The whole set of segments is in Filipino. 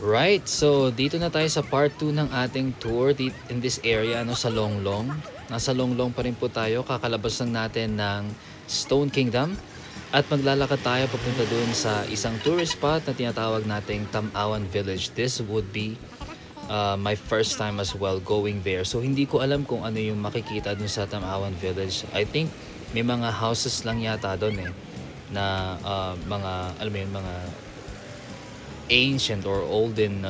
Right, so dito na tayo sa part 2 ng ating tour in this area, sa Longlong. Nasa Longlong pa rin po tayo, kakalabas lang natin ng Stone Kingdom. At maglalakad tayo papunta dun sa isang tourist spot na tinatawag nating Tamawan Village. This would be my first time as well going there. So hindi ko alam kung ano yung makikita dun sa Tamawan Village. I think may mga houses lang yata dun na mga, alam mo yun, mga ancient or olden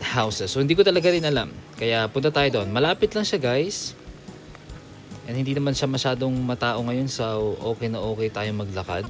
houses. So hindi ko talaga rin alam. Kaya punta tayo doon. Malapit lang siya, guys. And hindi naman siya masyadong matao ngayon, so okay na okay tayo maglakad.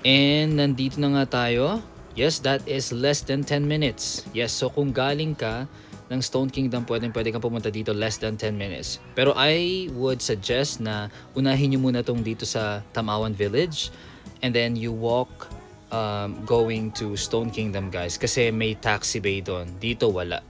And nandito na nga tayo. Yes, that is less than 10 minutes. Yes, so kung galing ka ng Stone Kingdom, pwede kang pumunta dito less than 10 minutes. Pero I would suggest na unahin nyo muna tong dito sa Tamawan Village. And then you walk going to Stone Kingdom, guys. Kasi may taxi bay doon. Dito wala.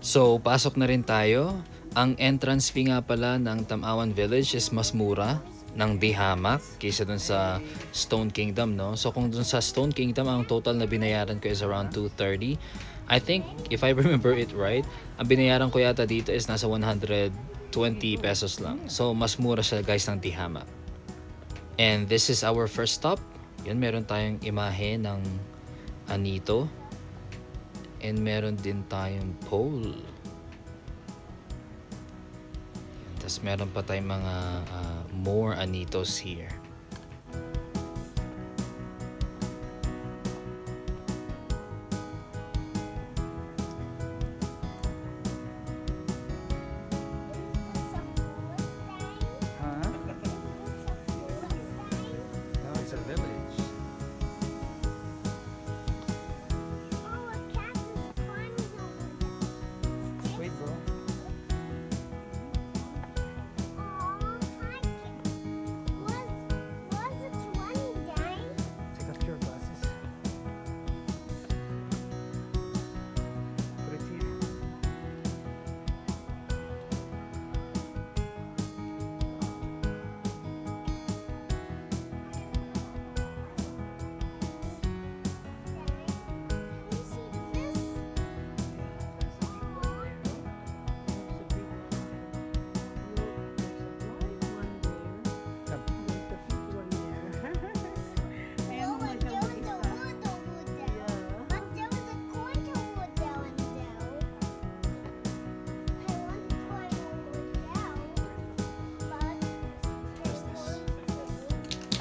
So, pasok na rin tayo. Ang entrance fee nga pala ng Tamawan Village is mas mura ng Dihamak kaysa dun sa Stone Kingdom, no? So kung dun sa Stone Kingdom, ang total na binayaran ko is around 230. I think, if I remember it right, ang binayaran ko yata dito is nasa 120 pesos lang. So mas mura siya, guys, ng Dihamak. And this is our first stop. Yan, meron tayong imahe ng Anito. And meron din tayong pole. Tapos meron pa tayong mga more Anitos here.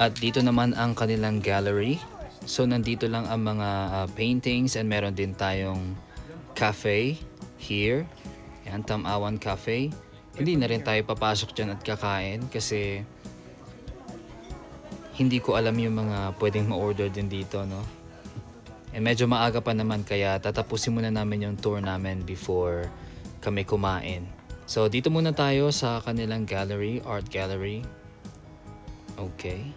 At dito naman ang kanilang gallery. So nandito lang ang mga paintings, and meron din tayong cafe here. Yan, Tamawan Cafe. Hindi na rin tayo papasok dyan at kakain kasi hindi ko alam yung mga pwedeng ma-order din dito, no? And medyo maaga pa naman, kaya tatapusin muna namin yung tour namin before kami kumain. So dito muna tayo sa kanilang gallery, art gallery. Okay.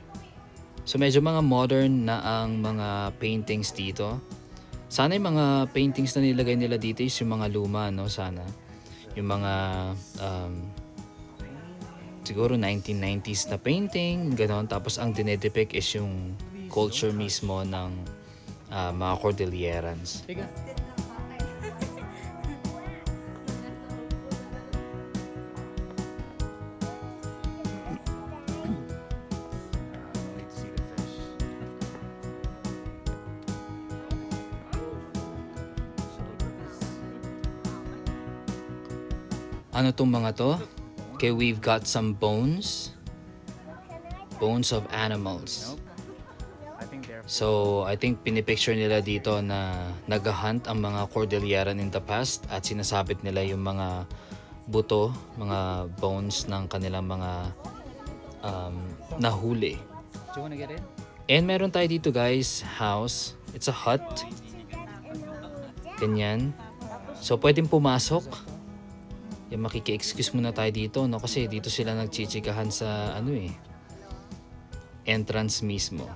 So medyo mga modern na ang mga paintings dito. Sana yung mga paintings na nilagay nila dito is yung mga luma, no? Sana. Yung mga siguro 1990s na painting, gano'n. Tapos ang dinedepict is yung culture mismo ng mga Cordillerans. Ano tong mga to? Okay, we've got some bones. Bones of animals. So, I think pinipicture nila dito na nag-hunt ang mga Cordilleran in the past at sinasabit nila yung mga buto, mga bones ng kanilang mga nahuli. Do you wanna get in? And meron tayo dito guys, house. It's a hut. Ganyan. So, pwedeng pumasok. Yung makiki-excuse muna tayo dito, no? Kasi dito sila nagchichikahan sa entrance mismo.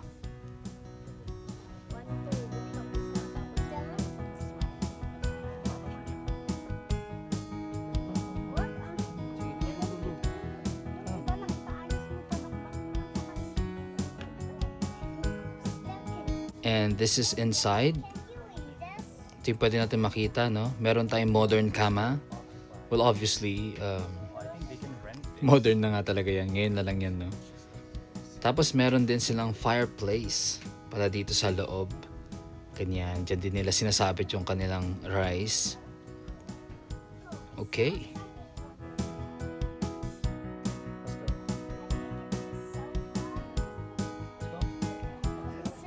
And this is inside. Ito yung pwede natin makita, no? Meron tayong modern kama. Well, obviously, modern na nga talaga yan. Ngayon na lang yan, no? Tapos meron din silang fireplace pala dito sa loob. Ganyan. Diyan din nila sinasabit yung kanilang rice. Okay.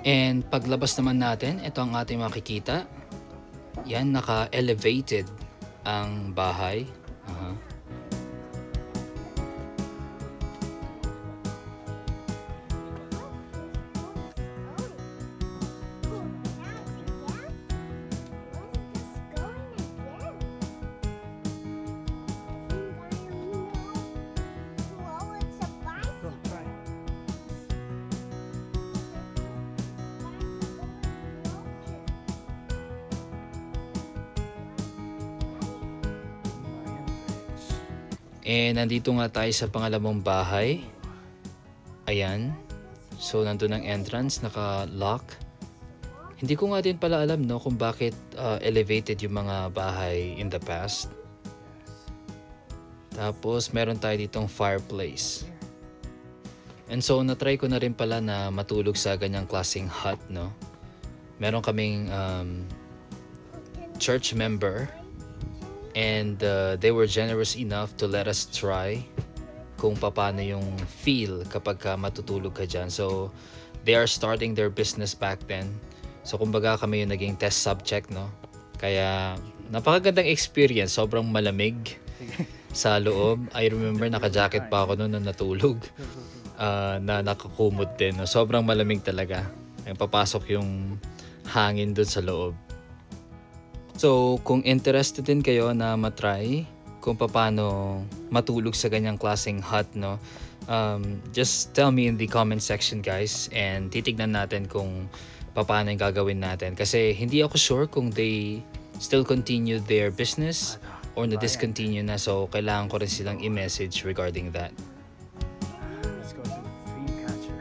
And paglabas naman natin, ito ang ating makikita. Yan, naka-elevated ang bahay. And nandito nga tayo sa pangalawang bahay. Ayan. So nandun ang entrance, naka-lock. Hindi ko nga din pala alam, no, kung bakit elevated yung mga bahay in the past. Tapos meron tayo ditong fireplace. And so natry ko na rin pala na matulog sa ganyang klaseng hut, no. Meron kaming church member. And they were generous enough to let us try kung paano yung feel kapag matutulog ka dyan. So, they are starting their business back then. So, kumbaga kami yung naging test subject, no? Kaya, napakagandang experience. Sobrang malamig sa loob. I remember, naka-jacket pa ako noon na natulog. Na nakakumot din. No? Sobrang malamig talaga. Ay, papasok yung hangin dun sa loob. So, kung interested din kayo na matry kung paano matulog sa ganyang klaseng hut, no, just tell me in the comment section, guys, and titignan natin kung paano yung gagawin natin. Kasi hindi ako sure kung they still continue their business or na-discontinue na. So, kailangan ko rin silang i-message regarding that. Let's go to Dreamcatcher.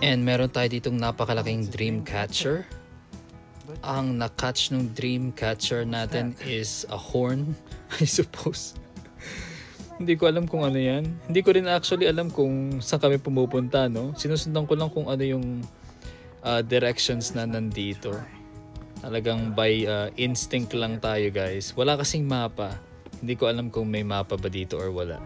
And meron tayo ditong napakalaking dream catcher. Ang na-catch ng dream catcher natin is a horn, I suppose. Hindi ko alam kung ano yan. Hindi ko rin actually alam kung saan kami pumupunta, no? Sinusundan ko lang kung ano yung directions na nandito. Talagang by instinct lang tayo, guys. Wala kasing mapa. Hindi ko alam kung may mapa ba dito or wala.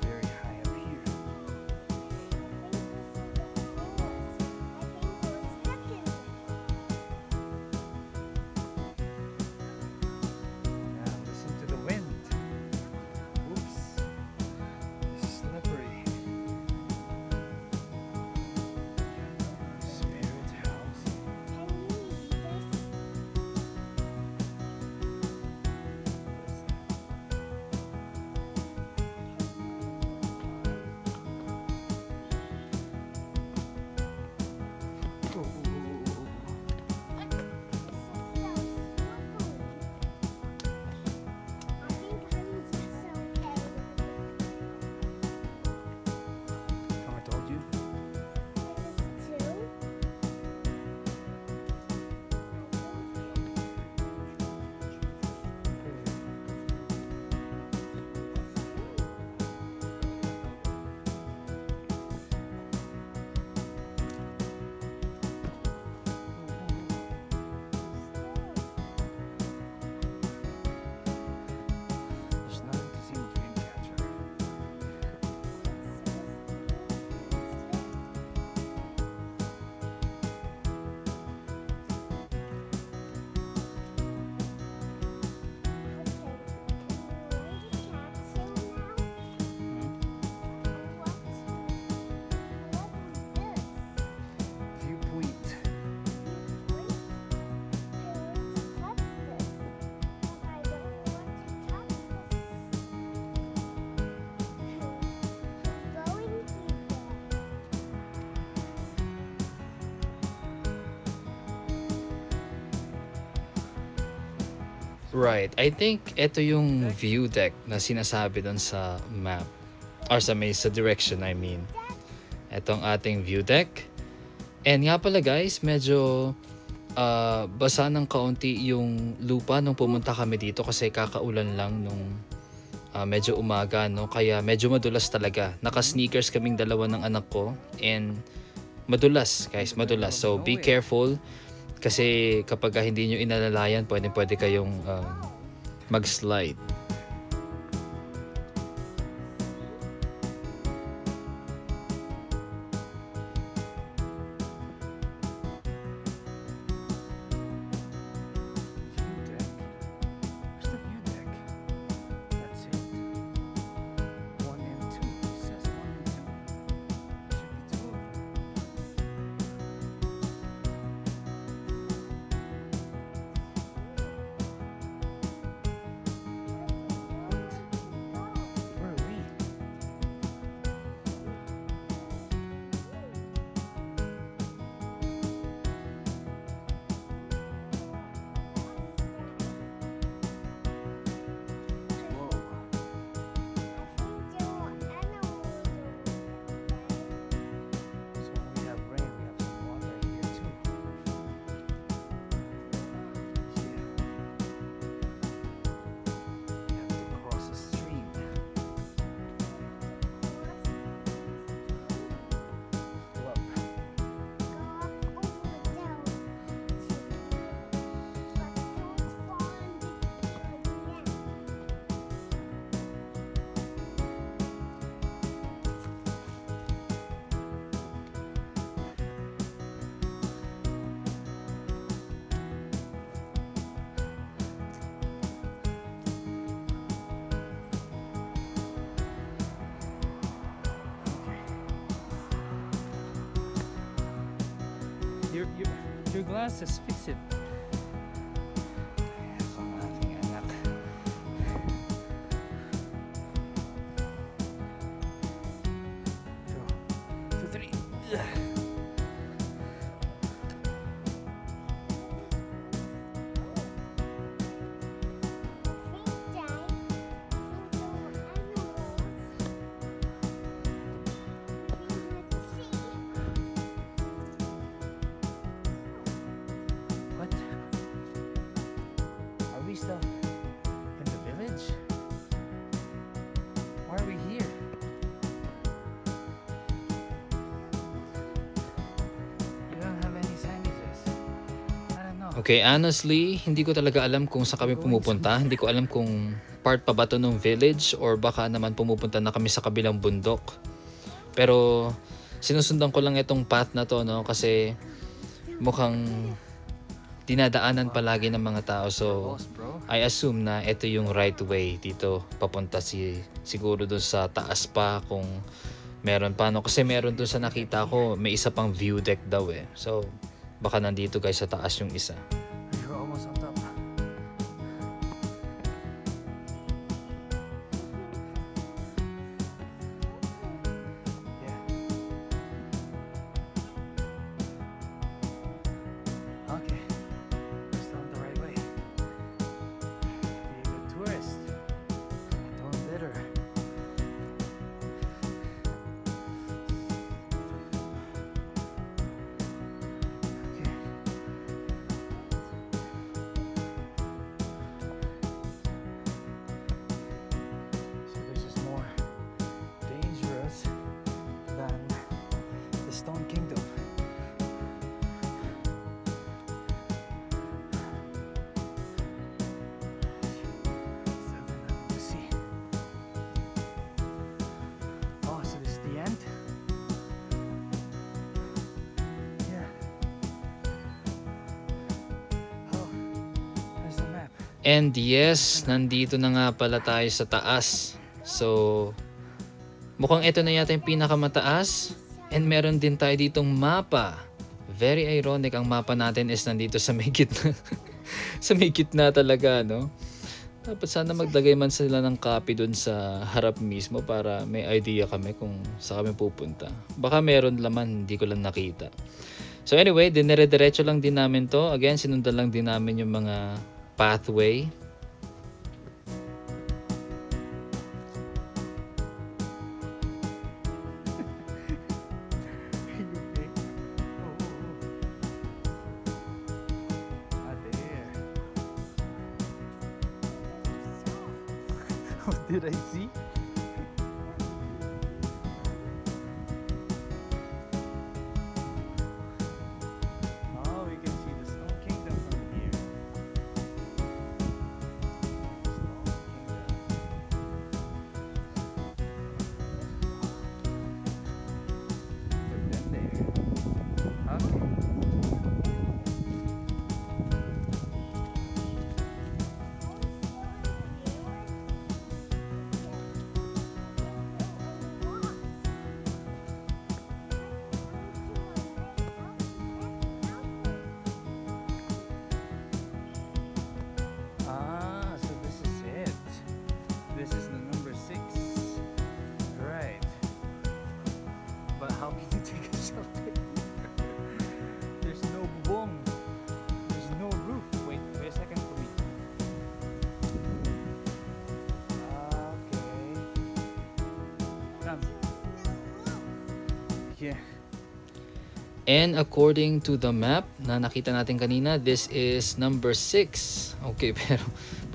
Very high up here. Now listen to the wind. Oops. It's slippery. Spirit house. I told you. There's nothing to see in Dreamcatcher. Viewpoint. Right. I think ito yung view deck na sinasabi doon sa map. Or sa direction, I mean. Itong ating view deck. And nga pala guys, medyo basa ng kaunti yung lupa nung pumunta kami dito kasi kakaulan lang nung medyo umaga, no? Kaya medyo madulas talaga. Naka-sneakers kaming dalawa ng anak ko and madulas, guys, madulas. So be careful kasi kapag hindi nyo inalalayan, pwede kayong mag-slide. View deck. Where's the view deck? That's it. 1 and 2. It says 1 and 2. There should be 2 of them. Where are we? Whoa. So when we have rain, we have some water here too. Yeah. We have to cross a stream. Go up. Your glasses, fix it. What? Are we still in the village? Why are we here? We don't have any signages. I don't know. Okay, honestly, hindi ko talaga alam kung saan kami pumupunta. Hindi ko alam kung part pa ba to ng village or baka naman pumupunta na kami sa kabilang bundok. Pero sinusundan ko lang itong path na to, no, kasi mukhang dinadaanan palagi ng mga tao. So Boss, bro. I assume na ito yung right way dito papunta, siguro doon sa taas pa kung meron pa, no, kasi meron doon sa nakita ko may isa pang view deck daw eh. So baka nandito guys sa taas yung isa. We're almost on top. Yeah. Okay. We're still on the right way. Be a good tourist. Don't litter. Okay. So this is more dangerous than the Stone Kingdom. Still got nothing to see. Oh, so this is the end? Yeah. Oh, there's the map. And yes, nandito na nga pala tayo sa taas. So mukhang ito na yata yung pinakamataas. And meron din tayo ditong mapa. Very ironic, ang mapa natin is nandito sa may gitna. Sa may gitna talaga, no? Dapat sana maglagay man sila ng copy dun sa harap mismo para may idea kami kung saan kami pupunta. Baka meron laman, hindi ko lang nakita. So anyway, dinire-diretso lang din namin to. Again, sinundan lang din namin yung mga pathway. You big. Ah, there. What did I see? Oh, we can see the Stone Kingdom from here. Stone Kingdom. We've been there. Okay. Ah, so this is it. This is the number 6. Right. But how can you take a selfie? There's no boom. There's no roof. Wait a second for me. Okay. Come. Yeah. And according to the map na nakita natin kanina, this is number 6. Okay, pero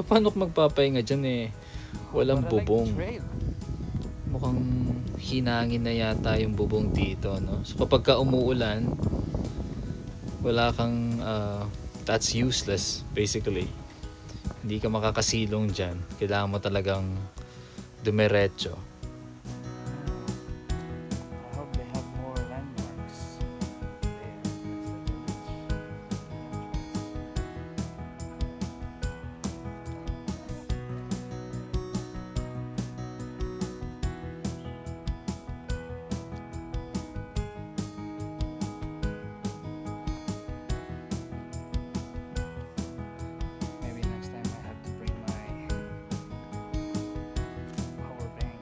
paano ko magpapahinga dyan eh? Walang But I like the bubong. trail. Mukhang hinangin na yata yung bubong dito, no? So kapag ka umuulan, wala kang, that's useless basically. Hindi ka makakasilong dyan. Kailangan mo talagang dumiretso. I hope they have more landmarks. There, that's the village. Maybe next time I have to bring my power bank.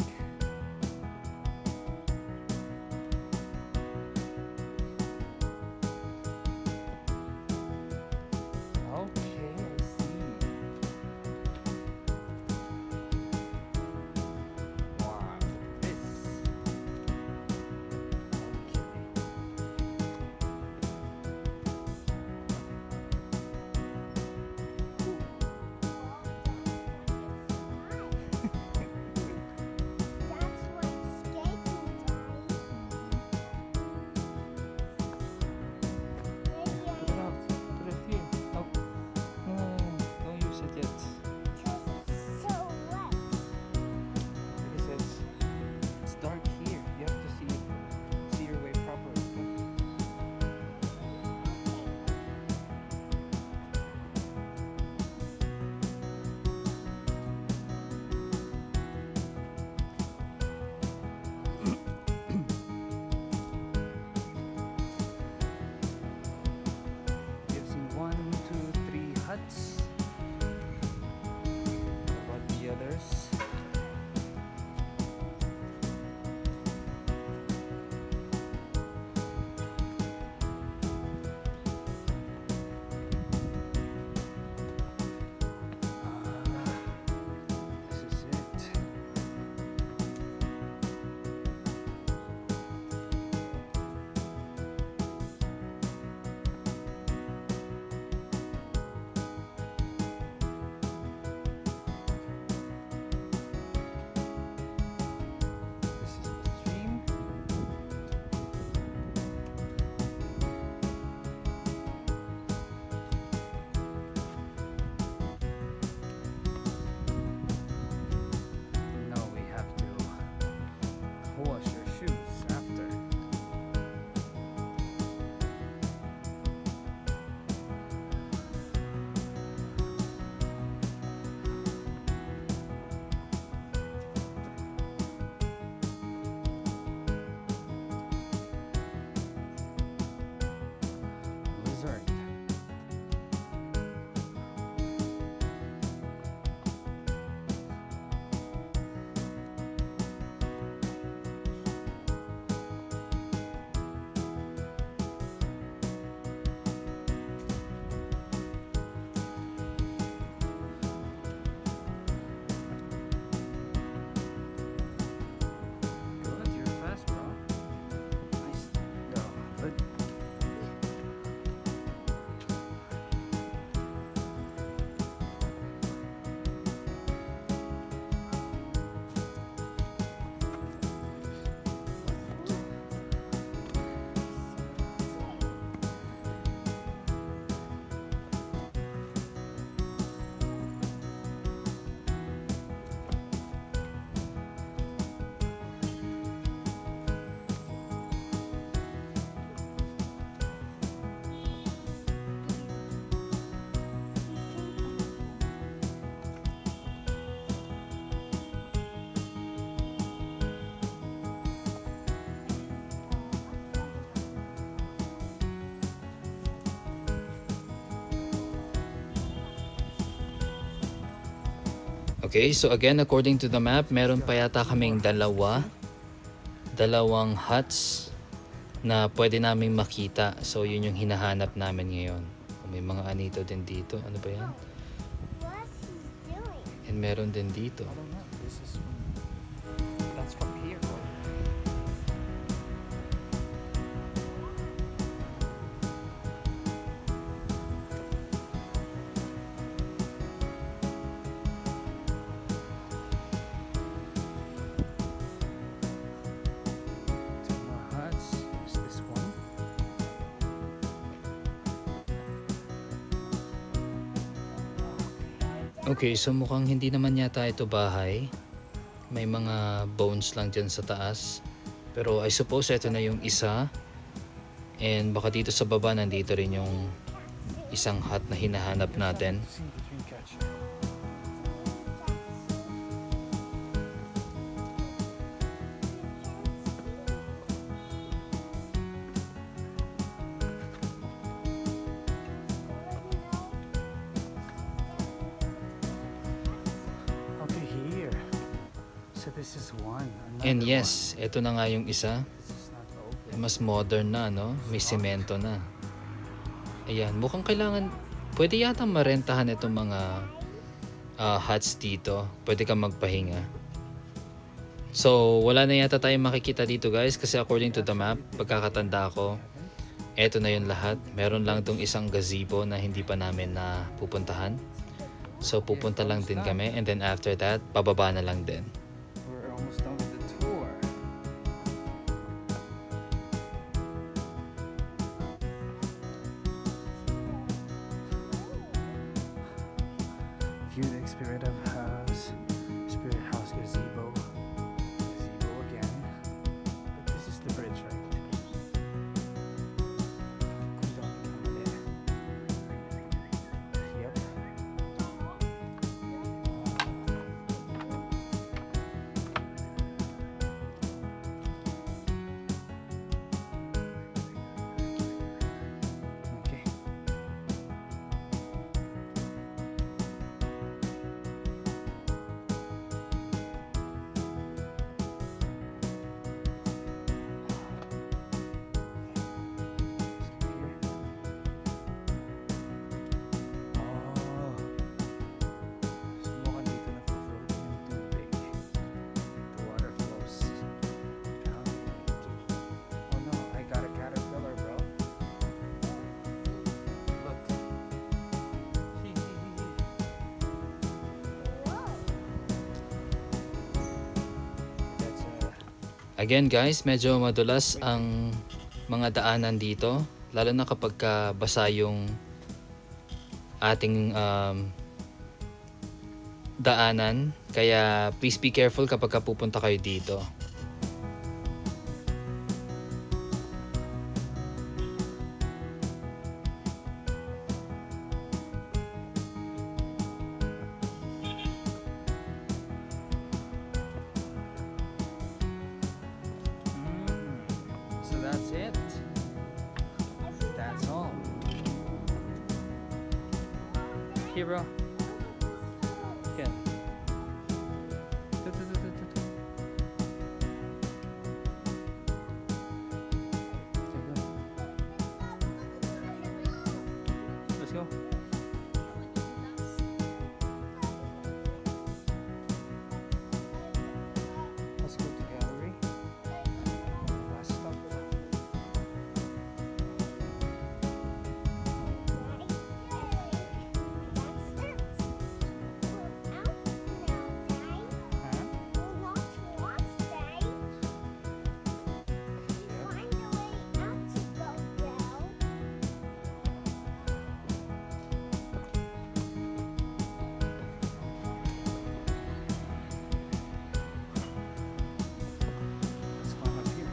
Okay, so again, according to the map, meron pa yata kaming dalawang huts na pwede naming makita. So yun yung hinahanap namin ngayon. May mga anito din dito. Ano ba yan? And meron din dito. I don't know. This is that's from here. Two more huts. Is this one? Okay, so mukhang hindi naman yata ito bahay. May mga bones lang dyan sa taas. Pero I suppose ito na yung isa. And baka dito sa baba nandito rin yung isang hut na hinahanap natin. See the dream catcher. Okay, here. So this is one. And Another yes, ito na nga yung isa. one. This is not open. Mas modern na, no? May semento na. Ayan, mukhang kailangan, pwede yata marentahan itong mga huts dito. Pwede kang magpahinga. So, wala na yata tayong makikita dito guys kasi according to the map, pagkakatanda ko, eto na yung lahat. Meron lang tong isang gazebo na hindi pa namin na pupuntahan. So, pupunta lang din kami and then after that, bababa na lang din. We're almost done with the tour. View the Spirit House gazebo. Gazebo again. But this is the bridge, right? Kung doon ka mali. Yep. Okay. Oh. So mukhang dito na-float yung tubig. The water flows down. Oh no, I got a caterpillar, bro. Look. That's Again guys, medyo madulas ang mga daanan dito. Lalo na kapag basa yung ating daanan. Kaya please be careful kapag pupunta kayo dito. So that's it. That's all. Here, bro. Yeah. Let's go. Let's go to gallery. Last stop. Huh? Let's climb up here.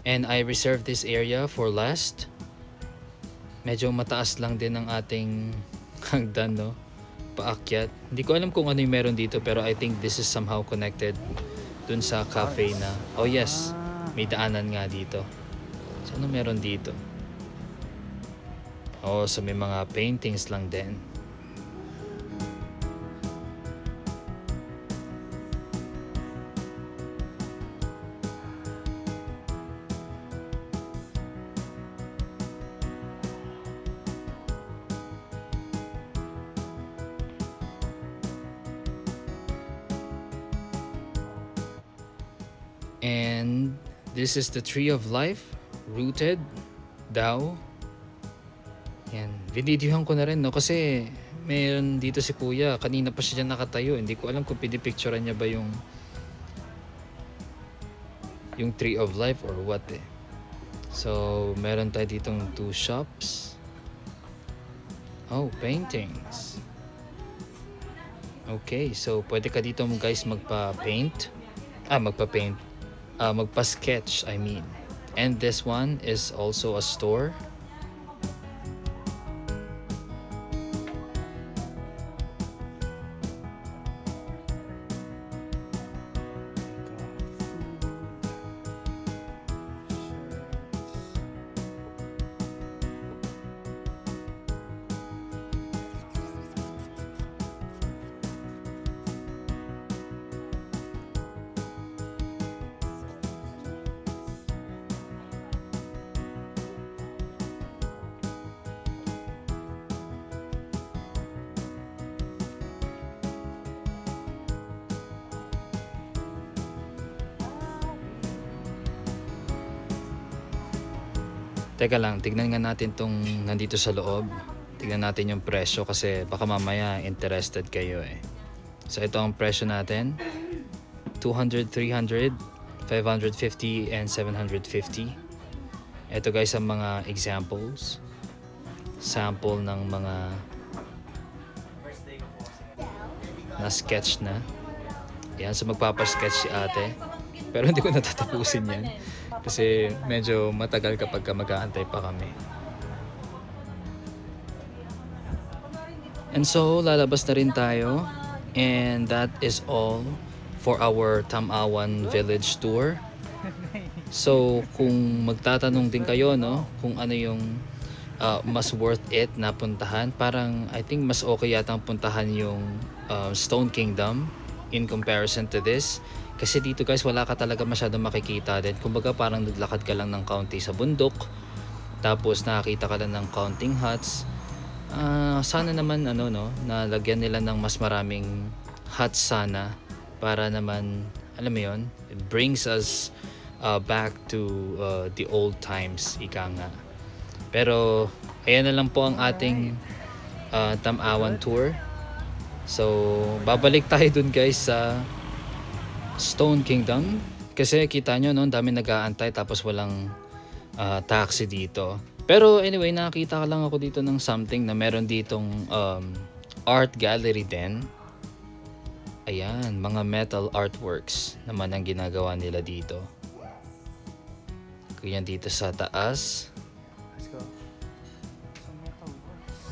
And I reserved this area for last. Medyo mataas lang din ang ating hagdan, no? Paakyat. Hindi ko alam kung ano yung meron dito pero I think this is somehow connected dun sa cafe na. Oh yes, may daanan nga dito. So ano meron dito? Oh, so may mga paintings lang din. And this is the tree of life, rooted daw. Yan, binidyohan ko na rin, no, kasi meron dito si kuya, kanina pa siya dyan nakatayo, hindi ko alam kung pinipicturean niya ba yung tree of life or what eh. So meron tayo ditong 2 shops. Oh, paintings. Okay, so pwede ka dito guys magpa-paint. Magpa-sketch, I mean. And this one is also a store. Teka lang, tignan nga natin tong nandito sa loob. Tignan natin yung presyo kasi baka mamaya interested kayo eh. So ito ang presyo natin. 200, 300, 550, and 750. Ito guys ang mga examples. Sample ng mga na-sketch na. Yan, so magpapasketch si ate. Pero hindi ko natatapusin yan. Kasi medyo matagal kapag mag-aantay pa kami. And so, lalabas na rin tayo. And that is all for our Tamawan Village Tour. So, kung magtatanong din kayo, no, kung ano yung mas worth it na puntahan, parang I think mas okay yata ang puntahan yung Stone Kingdom in comparison to this. Kasi dito guys, wala ka talaga masyadong makikita din. Kumbaga parang naglakad ka lang ng kaunti sa bundok. Tapos nakakita ka lang ng counting huts. Sana naman na lagyan nila ng mas maraming huts sana. Para naman, alam mo yun, it brings us back to the old times, ika nga. Pero, ayan na lang po ang ating Tamawan tour. So, babalik tayo dun guys sa Stone Kingdom. Kasi kita nyo, no, dami nag-aantay tapos walang taxi dito. Pero anyway, nakakita ka lang ako dito ng something na meron ditong art gallery din. Ayan, mga metal artworks naman ang ginagawa nila dito. Kaya dito sa taas. Let's go. Some metal works.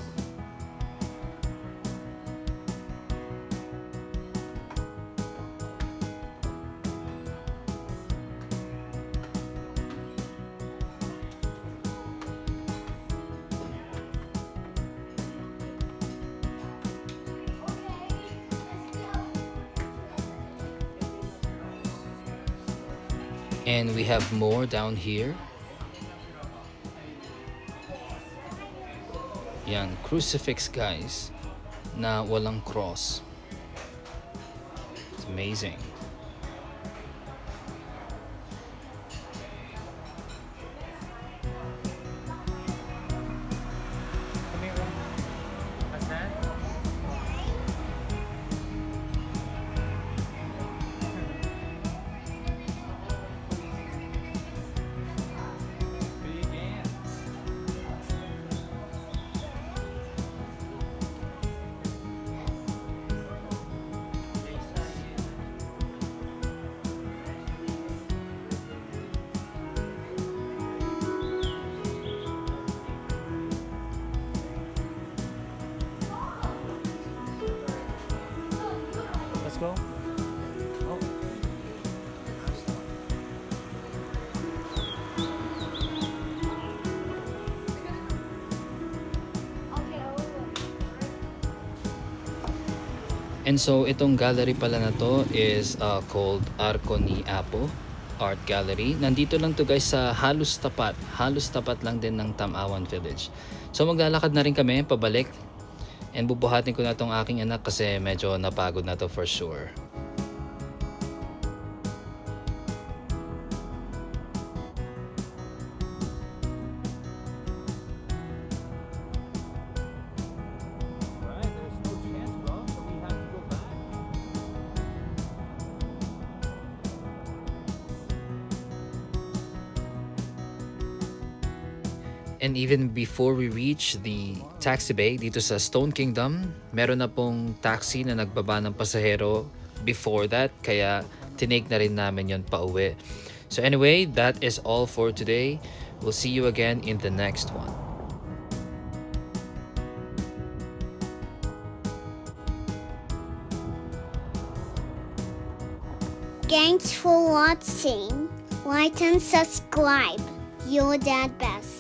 And we have more down here. Yan, crucifix guys na walang cross. It's amazing. Come here, Ron. What's that? Big ants. Let's go. Oh. And so itong gallery pala na to is called Arco ni Apo Art Gallery. Nandito lang to guys sa halos tapat lang din ng Tamawan Village. So maglalakad na rin kami pabalik. And bubuhatin ko na tong aking anak kasi medyo napagod na to for sure. Right, there's no chance, bro. So we have to go back. And even before we reach the taxi bay dito sa Stone Kingdom, meron na pong taxi na nagbaba ng pasahero before that, kaya tinake na rin namin yon pa uwi. So anyway, that is all for today. We'll see you again in the next one. Thanks for watching. Like and subscribe. Your dad best.